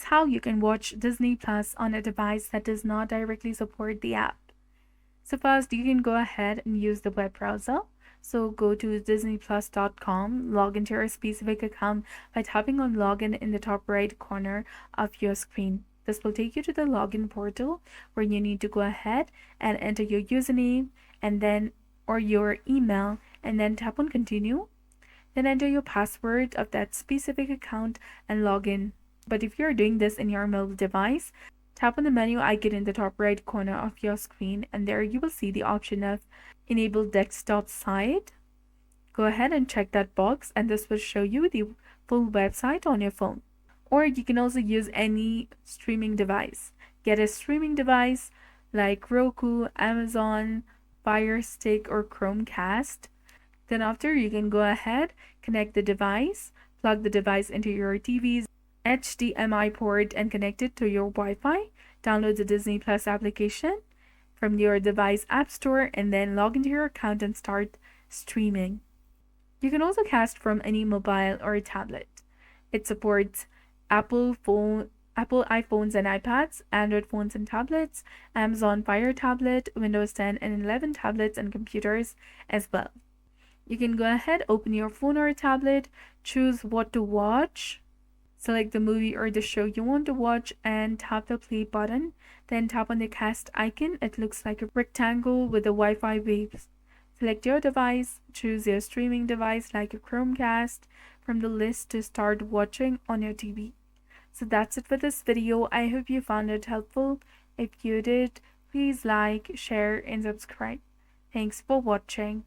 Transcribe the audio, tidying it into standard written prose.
how you can watch Disney Plus on a device that does not directly support the app. So first, you can go ahead and use the web browser. So go to disneyplus.com, log into your specific account by tapping on login in the top right corner of your screen. This will take you to the login portal where you need to go ahead and enter your username and then or your email and then tap on continue. Then enter your password of that specific account and log in. But if you're doing this in your mobile device, tap on the menu icon in the top right corner of your screen and there you will see the option of Enable Desktop Site. Go ahead and check that box and this will show you the full website on your phone. Or you can also use any streaming device. Get a streaming device like Roku, Amazon, Fire Stick, or Chromecast. Then after, you can go ahead, connect the device, plug the device into your TV's HDMI port and connect it to your Wi-Fi. Download the Disney Plus application from your device app store and then log into your account and start streaming. You can also cast from any mobile or tablet. It supports Apple iPhones and iPads, Android phones and tablets, Amazon Fire tablet, Windows 10 and 11 tablets and computers as well. You can go ahead, open your phone or tablet, choose what to watch, select the movie or the show you want to watch and tap the play button. Then tap on the cast icon. It looks like a rectangle with the Wi-Fi waves. Select your device, choose your streaming device like a Chromecast from the list to start watching on your TV. So that's it for this video. I hope you found it helpful. If you did, please like, share and subscribe. Thanks for watching.